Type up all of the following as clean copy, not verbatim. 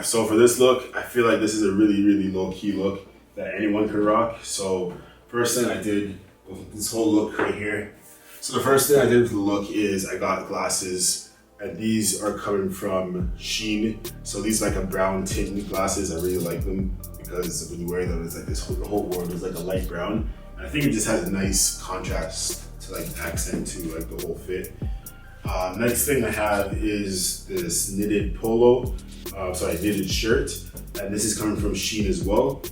Alright, so for this look, I feel like this is a really low-key look that anyone could rock. So first thing I did with this whole look right here. So the first thing I did with the look is I got glasses, and these are coming from Shein. So these are like a brown tinted glasses. I really like them because when you wear them, it's like this whole world is like a light brown. And I think it just has a nice contrast to like accent to like the whole fit. Next thing I have is this knitted knitted shirt, and this is coming from Shein as well.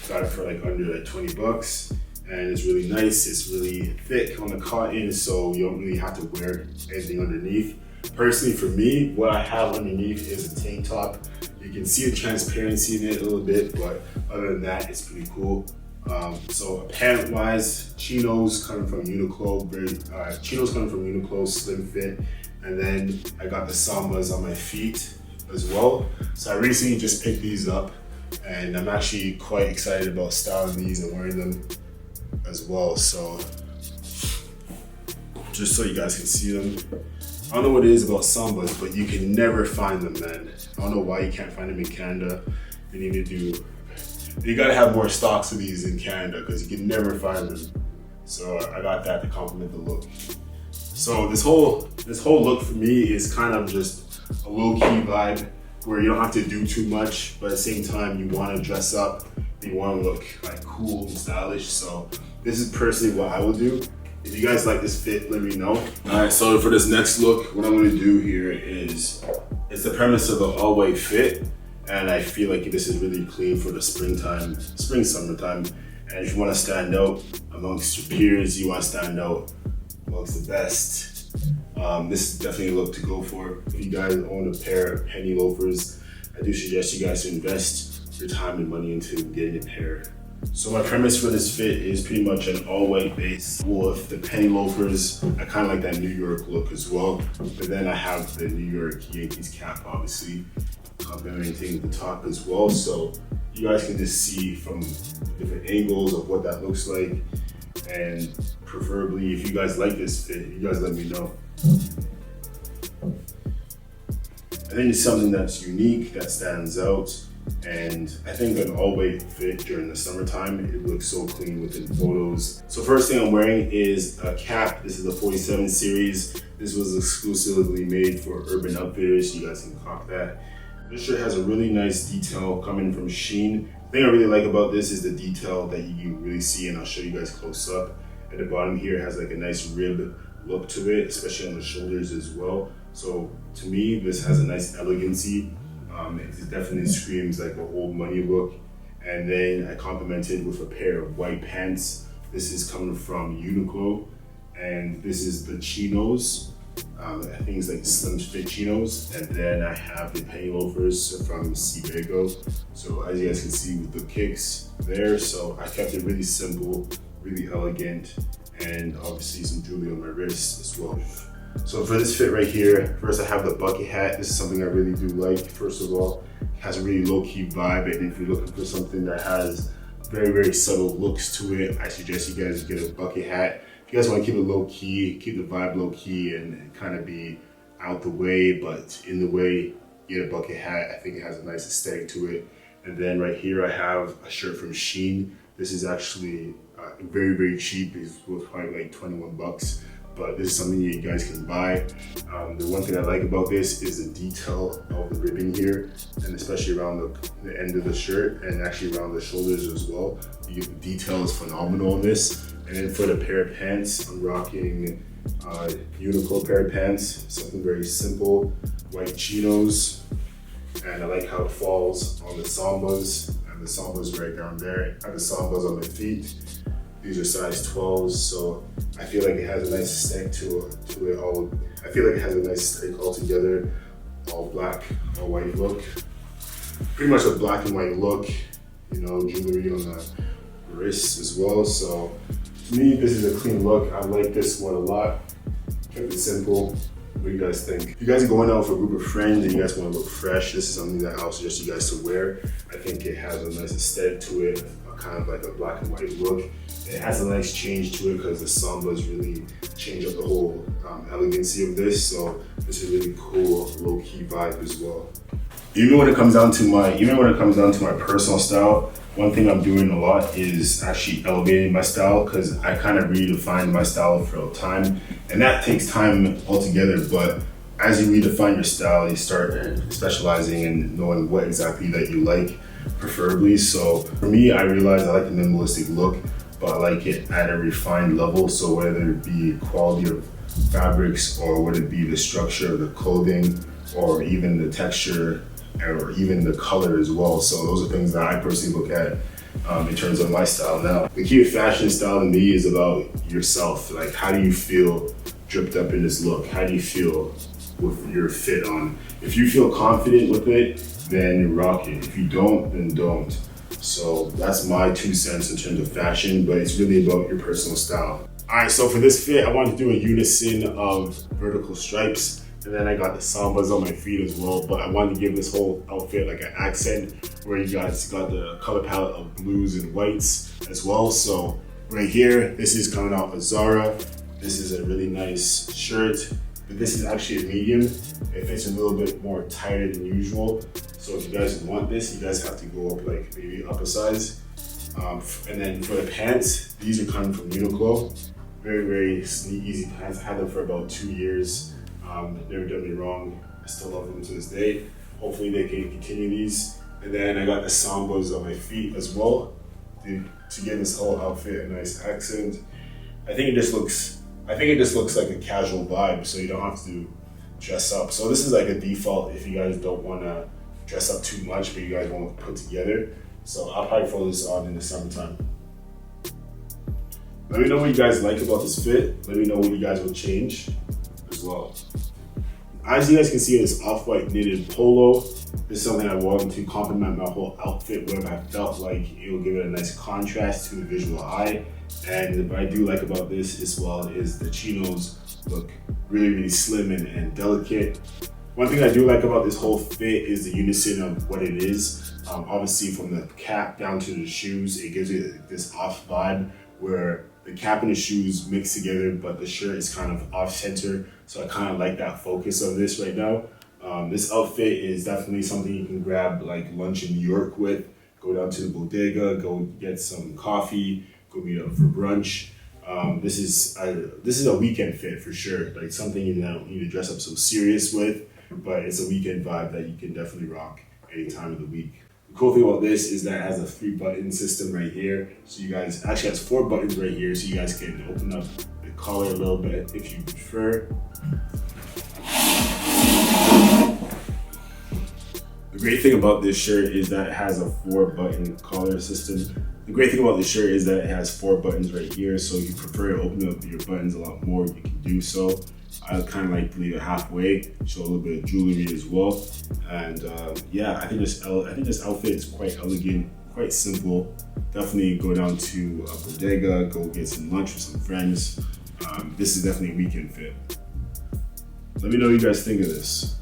Got it for like under like 20 bucks, and it's really nice. It's really thick on the cotton, so you don't really have to wear anything underneath. Personally, for me, what I have underneath is a tank top. You can see the transparency in it a little bit, but other than that, it's pretty cool. So pant-wise, chinos coming from Uniqlo, slim fit, and then I got the Sambas on my feet as well. So I recently just picked these up, and I'm actually quite excited about styling these and wearing them as well. So just so you guys can see them. I don't know what it is about Sambas, but you can never find them, man. I don't know why you can't find them in Canada. You gotta have more stocks of these in Canada because you can never find them. So I got that to complement the look. So this whole look for me is kind of just a low-key vibe where you don't have to do too much, but at the same time you want to dress up, you want to look like cool and stylish. So this is personally what I will do. If you guys like this fit, let me know. Alright, so for this next look, what I'm gonna do here is, it's the premise of the all-white fit. And I feel like this is really clean for the summertime. And if you want to stand out amongst your peers, you want to stand out amongst the best, this is definitely a look to go for. If you guys own a pair of penny loafers, I do suggest you guys to invest your time and money into getting a pair. So my premise for this fit is pretty much an all-white base with the penny loafers. I kind of like that New York look as well, but then I have the New York Yankees cap, obviously, complementing the top as well, so you guys can just see from different angles of what that looks like. And preferably, if you guys like this fit, you guys let me know. I think it's something that's unique, that stands out, and I think an all-white fit during the summertime, it looks so clean within photos. So first thing I'm wearing is a cap. This is the 47 series. This was exclusively made for Urban Outfitters, so you guys can cop that. This shirt has a really nice detail coming from Shein. The thing I really like about this is the detail that you can really see, and I'll show you guys close up. At the bottom here, it has like a nice rib look to it, especially on the shoulders as well. So to me, this has a nice elegancy. It definitely screams like an old money look. And then I complemented with a pair of white pants. This is coming from Uniqlo, and this is the chinos. I think it's like slim fit chinos, and then I have the penny loafers from Sebago. So as you guys can see with the kicks there, so I kept it really simple, really elegant, and obviously some jewelry on my wrist as well. So for this fit right here, first I have the bucket hat. This is something I really do like. First of all, it has a really low-key vibe, and if you're looking for something that has very subtle looks to it, I suggest you guys get a bucket hat. If you guys want to keep it low key, keep the vibe low key and kind of be out the way, but in the way, get a bucket hat. I think it has a nice aesthetic to it. And then right here, I have a shirt from Shein. This is actually very cheap. It's worth probably like 21 bucks, but this is something you guys can buy. The one thing I like about this is the detail of the ribbing here, and especially around the end of the shirt and actually around the shoulders as well. The detail is phenomenal on this. And then for the pair of pants, I'm rocking Uniqlo pair of pants, something very simple, white chinos, and I like how it falls on the Sambas. I have the Sambas right down there. I have the Sambas on my feet. These are size 12s, so I feel like it has a nice aesthetic to it all. I feel like it has a nice aesthetic altogether, all black, all white look. Pretty much a black and white look, you know, jewelry on the wrists as well. So to me, this is a clean look. I like this one a lot. Kept it simple. What do you guys think? If you guys are going out with a group of friends and you guys want to look fresh, this is something that I'll suggest you guys to wear. I think it has a nice aesthetic to it, kind of like a black and white look. It has a nice change to it because the Sambas really change up the whole elegancy of this. So it's a really cool low-key vibe as well. Even when it comes down to my personal style, one thing I'm doing a lot is actually elevating my style, because I kind of redefined my style throughout time, and that takes time altogether. But as you redefine your style, you start specializing and knowing what exactly that you like, preferably. So for me, I realized I like a minimalistic look, but I like it at a refined level. So whether it be quality of fabrics, or whether it be the structure of the clothing, or even the texture, or even the color as well. So those are things that I personally look at in terms of my style. Now, the key of fashion style to me is about yourself. Like, how do you feel dripped up in this look? How do you feel with your fit on? If you feel confident with it, then rock it. If you don't, then don't. So that's my 2 cents in terms of fashion, but it's really about your personal style. All right, so for this fit, I wanted to do a unison of vertical stripes, and then I got the Sambas on my feet as well, but I wanted to give this whole outfit like an accent where you guys got the color palette of blues and whites as well. So right here, this is coming out of Zara. This is a really nice shirt, but this is actually a medium. It fits a little bit more tighter than usual. So if you guys want this, you guys have to go up like maybe up a size. And then for the pants, these are coming from Uniqlo. Very, very easy pants. I had them for about 2 years. Never done me wrong. I still love them to this day. Hopefully they can continue these. And then I got the Sambas on my feet as well to give this whole outfit a nice accent. I think it just looks like a casual vibe, so you don't have to dress up. So this is like a default if you guys don't want to dress up too much, but you guys want to put together. So I'll probably throw this on in the summertime. Let me know what you guys like about this fit. Let me know what you guys will change as well. As you guys can see, this off-white knitted polo. This is something I wanted to complement my whole outfit with. I felt like it will give it a nice contrast to the visual eye. And what I do like about this as well is the chinos look really, really slim and delicate. One thing I do like about this whole fit is the unison of what it is. Obviously from the cap down to the shoes, it gives it this off vibe where the cap and the shoes mix together, but the shirt is kind of off center. So I kind of like that focus of this right now. This outfit is definitely something you can grab like lunch in New York with. Go down to the bodega, go get some coffee, go meet up for brunch. This is a weekend fit for sure. Like something you don't need to dress up so serious with, but it's a weekend vibe that you can definitely rock any time of the week. The cool thing about this is that it has a 3-button system right here. So you guys actually has 4 buttons right here, so you guys can open up the collar a little bit if you prefer. The great thing about this shirt is that it has a 4-button collar system. The great thing about this shirt is that it has 4 buttons right here, so if you prefer to open up your buttons a lot more, you can do so. I kind of like to leave it halfway, show a little bit of jewelry as well. And yeah, I think this outfit is quite elegant, quite simple. Definitely go down to a bodega, go get some lunch with some friends. This is definitely a weekend fit. Let me know what you guys think of this.